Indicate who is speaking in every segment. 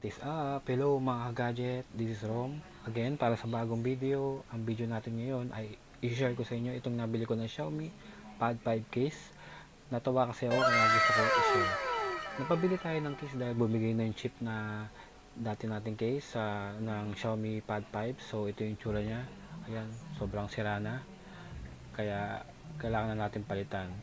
Speaker 1: What is up? Hello mga gadget, this is Rom. Again, para sa bagong video. Ang video natin ngayon ay i-share ko sa inyo itong nabili ko ng Xiaomi Pad 5 case. Natawa kasi ako kaya gusto ko i-share. Napabili tayo ng case dahil bumigay na yung chip na dati nating case ng Xiaomi Pad 5. So ito yung tsura niya. Ayan, sobrang sira na. Kaya kailangan na natin palitan.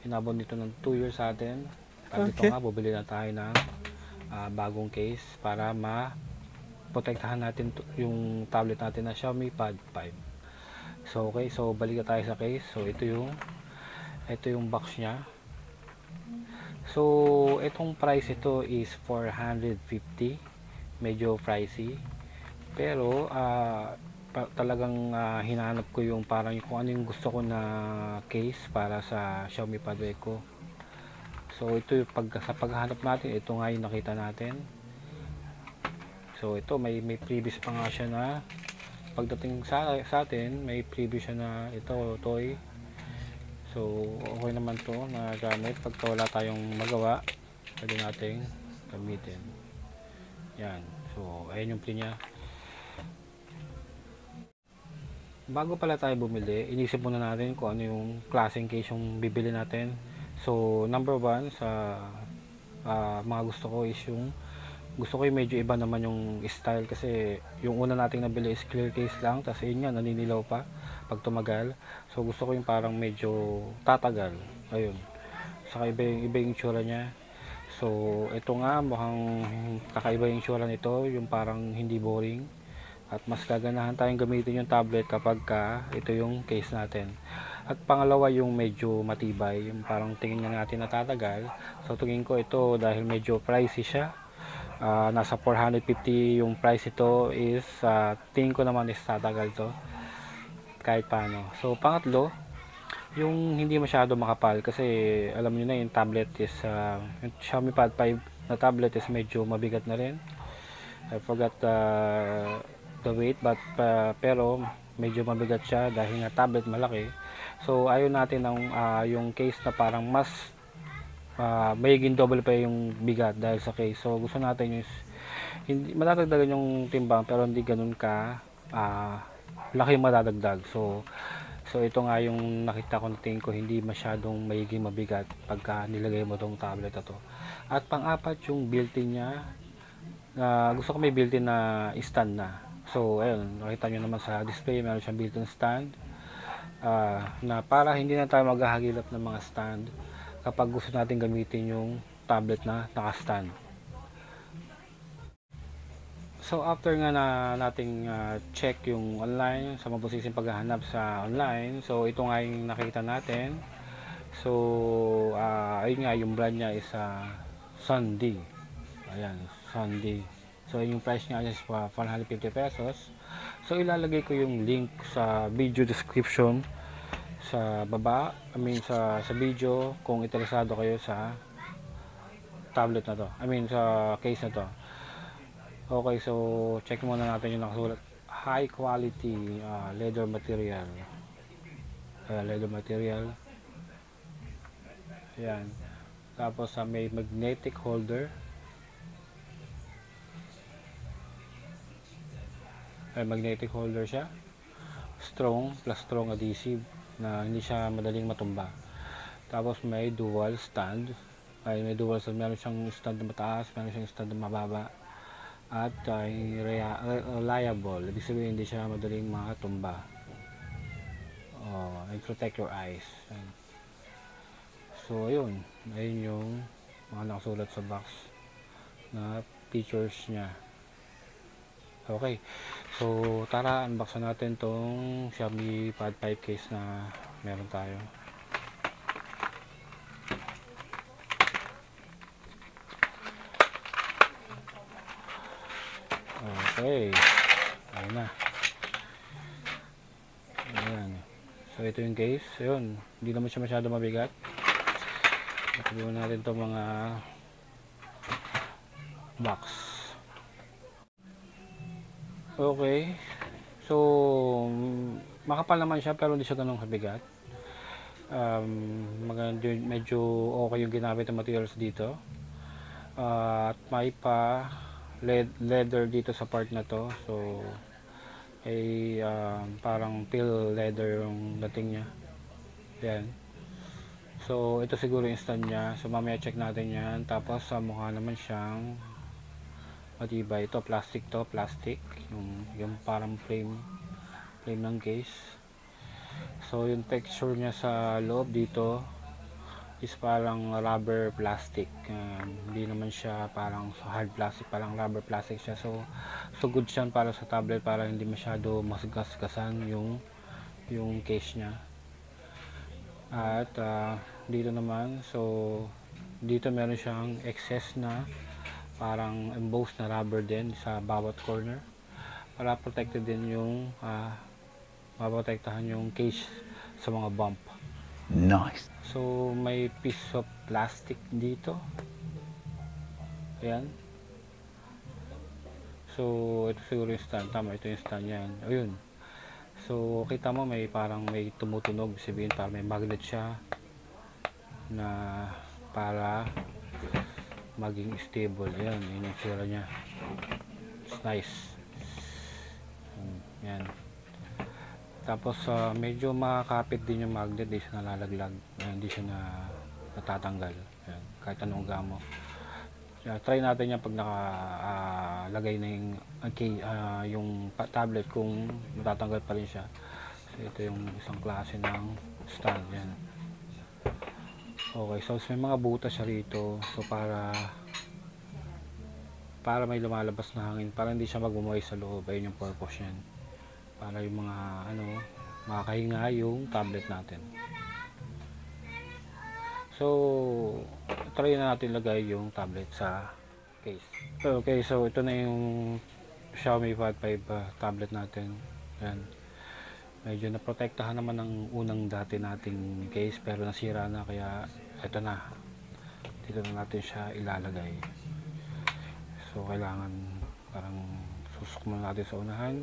Speaker 1: Inabot nito ng 2 years sa atin. At dito nga, bubili na tayo ng bagong case para ma-protektahan natin yung tablet natin na Xiaomi Pad 5. So okay, so balik tayo sa case. So ito yung box niya. So itong price ito is 450. Medyo pricey. Pero talagang hinanap ko yung parang kung ano yung gusto ko na case para sa Xiaomi Pad 5 ko. So ito yung sa paghahanap natin, ito nga yung nakita natin. So ito may previous pa nga siya na pagdating sa atin, may previous siya na ito toy. So okay naman to na gamit pagka wala tayong magawa, pwede nating gamitin. Yan. So ayun yung pin niya. Bago pala tayo bumili, inisip muna natin kung ano yung klaseng case yung bibili natin. So number one sa mga gusto ko is yung medyo iba naman yung style, kasi yung una nating nabili is clear case lang, tapos yun nga naninilaw pa pag tumagal. So gusto ko yung parang medyo tatagal. Ayun, saka iba yung itsura niya. So ito nga mukhang kakaiba yung itsura nito, yung parang hindi boring at mas gaganahan tayong gamitin yung tablet kapag ito yung case natin. At pangalawa yung medyo matibay, yung parang tingin nga natin natatagal. So tingin ko ito dahil medyo pricey siya, nasa 450 yung price ito is tingin ko naman is tatagal to kahit paano. So pangatlo, yung hindi masyado makapal, kasi alam niyo na yung tablet is yung Xiaomi Pad 5 na tablet is medyo mabigat na rin. I forgot the weight, but pero medyo mabigat siya dahil nga tablet malaki. So ayaw natin ng yung case na parang mas mayiging double pa yung bigat dahil sa case. So gusto natin is hindi madadagdagan yung timbang pero hindi ganun ka laki madadagdag. So ito nga yung nakita ko, na tingin ko hindi masyadong mayiging mabigat pagka nilagay mo tong tablet na to. At pang-apat yung built-in niya. Gusto ko may built-in na stand na. So ayun, nakita nyo naman sa display, meron siyang built-in stand na para hindi na tayo maghahagilap ng mga stand kapag gusto natin gamitin yung tablet na naka-stand. So after nga nating check yung online, sa mabusising paghahanap sa online, so ito nga yung nakita natin. So ayun nga, yung brand niya is Sundy. Ayan, Sundy. So yung price niya is 450 pesos. So ilalagay ko yung link sa video description sa baba, sa video, kung interesado kayo sa tablet na to, sa case na to. Okay, so check muna natin yung nakasulat, high quality leather material. Leather material. Ayan. Tapos may magnetic holder. May magnetic holder siya. Strong plus strong adhesive na hindi siya madaling matumba. Tapos may dual stand. May dual stand. Meron siyang stand na mataas, meron siyang stand na mababa. At reliable. Ibig sabihin hindi siya madaling matumba. And protect your eyes. So ayun. Ayun yung mga nakasulat sa box na features niya. Okay, so tara, unboxan natin tong Xiaomi Pad 5 case na meron tayo. Okay, ayun na. Ayan. So ito yung case. Ayun, hindi naman siya masyado mabigat. Nakabuhan natin itong mga box. Okay, so makapal naman siya pero hindi siya ganun kabigat. Medyo okay yung ginamit ng materials dito. At may pa leather dito sa part na to. So ay parang peel leather yung dating niya. Yan. So ito siguro yung stand niya. So mamaya check natin yan. Tapos sa mukha naman siyang matibay. Ito plastic to, plastic. Yung parang frame ng case. So yung texture niya sa loob dito is parang rubber plastic. Hindi naman siya parang hard plastic, parang rubber plastic siya. So good siya para sa tablet, para hindi masyado masgasgasan yung case niya. At dito naman, so dito meron siyang excess na parang embossed na rubber din sa bawat corner para protected din yung maprotektahan yung case sa mga bump.
Speaker 2: Nice.
Speaker 1: So may piece of plastic dito. Ayan. So ito siguro yung stand. Tama, ito yung stand yan. Ayun. So kita mo may parang may tumutunog. Sabihin parang may magnet siya na para maging stable. Ayan, yun yung tsura niya. It's nice. Yan. Tapos medyo makakapit din yung magnet, hindi siya nalalaglag, hindi siya natatanggal. Ayan, kahit anong gamo. Try natin yan pag nakalagay na yung tablet, kung natatanggal pa rin siya. So ito yung isang klase ng stand. Yan. Okay, so may mga butas siya rito. So para may lumalabas na hangin, para hindi siya magmumuhay sa loob. Ayun yung purpose yan, para yung mga makakahinga yung tablet natin. So try na natin lagay yung tablet sa case. Okay, so ito na yung Xiaomi Pad 5 tablet natin. Yan. Medyo naprotektahan naman ng unang dati nating case, pero nasira na, kaya ito na. Dito na natin siya ilalagay. So kailangan parang susuk muna natin sa unahan.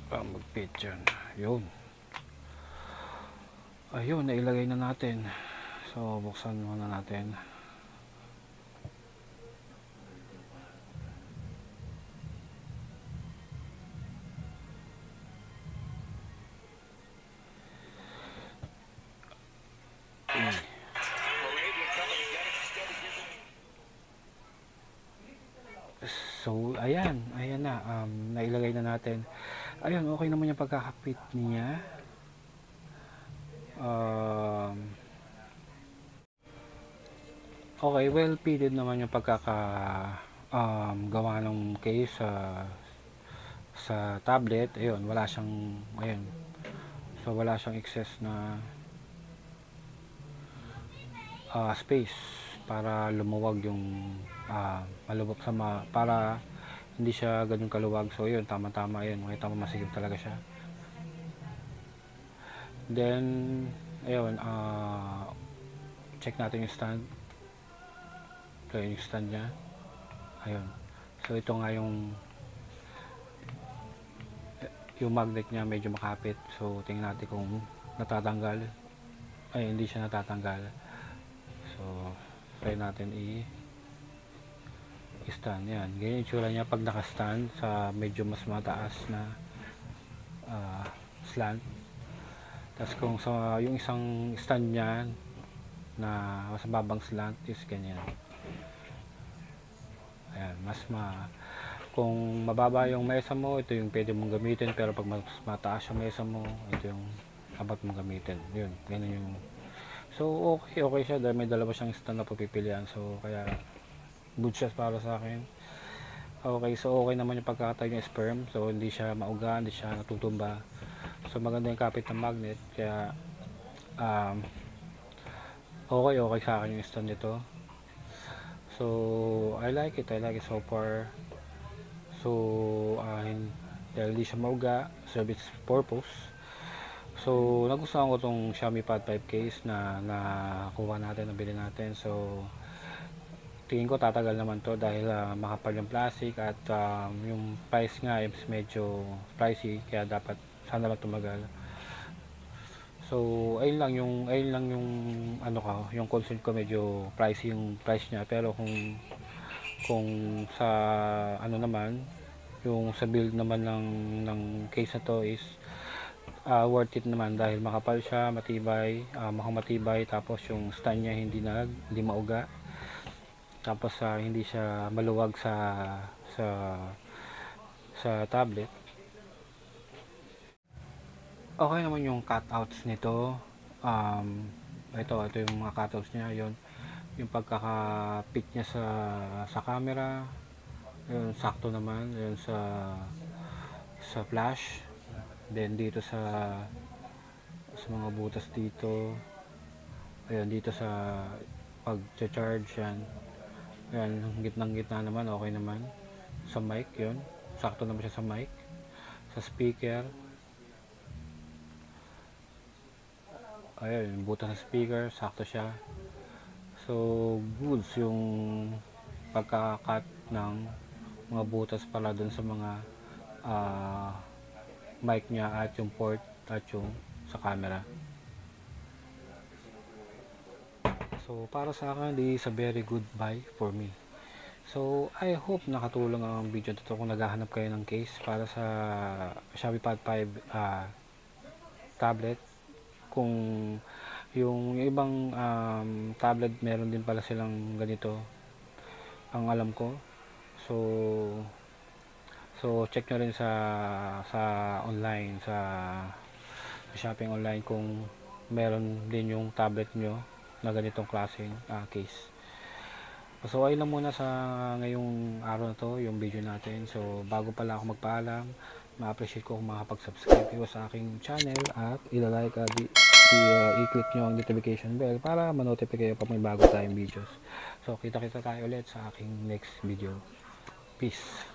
Speaker 1: Mag-fit yan. Yun. Ayun, nailagay na natin. So buksan muna natin. So ayan na, nailagay na natin. Ayun, okay naman yung pagkakapit niya. Okay, well fitted naman yung gawa ng case sa tablet. Ayun, wala siyang so wala siyang excess na space para lumuwag yung malubog para hindi siya ganun kaluwag. So yun, tama-tama yun. Makita mo, masigib talaga siya. Then ayun, check natin yung stand. Ito yung stand nya. Ayun. So ito nga yung magnet nya, medyo makapit. So tingnan natin kung natatanggal. Ay, hindi siya natatanggal. So try natin stand. Yan, ganyan yung tsura niya pag naka-stand sa medyo mas mataas na slant. Tapos kung sa yung isang stand niya na mas babang slant is ganyan. Ayan, kung mababa yung mesa mo, ito yung pwede mong gamitin, pero pag mas mataas yung mesa mo, ito yung dapat mong gamitin. Yun, ganyan yung. So okay siya dahil may dalawa siyang stand na pagpipilian. So kaya good siya para sa akin. Okay, so okay naman yung pagkakatayo niya is firm. So hindi siya mauga, hindi siya natutumba. So maganda yung kapit ng magnet. Kaya okay sa akin yung stand nito. So I like it so far. So dahil hindi siya mauga, service purpose. So nagustuhan ko tong Xiaomi Pad 5 case na nakuha natin, nabili natin. So tingin ko tatagal naman to dahil makapal yung plastic at yung price nga is medyo pricey, kaya dapat sana lang tumagal. So ayun lang yung ano ko, yung concern ko, medyo pricey yung price niya, pero kung sa ano naman, yung sa build naman ng case na to is worth it naman, dahil makapal siya, matibay, mukhang matibay, tapos yung stand niya hindi mauga, tapos hindi siya maluwag sa sa tablet. Okay naman yung cutouts nito. Ito yung mga cutouts niya, yung pagkaka-fit niya sa camera, yun sakto naman, yun sa flash. Then dito sa mga butas dito, ayun, dito sa pag-charge yan. Yan, gitnang-gitna naman, okay naman. Sa mic, yun. Sakto naman siya sa mic. Sa speaker, ayun, yung butas sa speaker, sakto siya. So, goods yung pagka-cut ng mga butas pala dun sa mga ah, mic niya, at yung port, at yung sa camera. So, para sa akin, this is a very good buy for me. So, I hope nakatulong ang video nito kung naghahanap kayo ng case para sa Xiaomi Pad 5 tablet. Kung yung ibang tablet, meron din pala silang ganito, ang alam ko. So, check nyo rin sa online, sa shopping online, kung meron din yung tablet nyo na ganitong klaseng case. So ayun lang muna sa ngayong araw na to, yung video natin. So bago pala ako magpaalam, ma-appreciate ko kung makapag-subscribe kayo sa aking channel, at i-like at i-click nyo ang notification bell para ma-notify kayo pag may bago tayong videos. So kita-kita tayo ulit sa aking next video. Peace!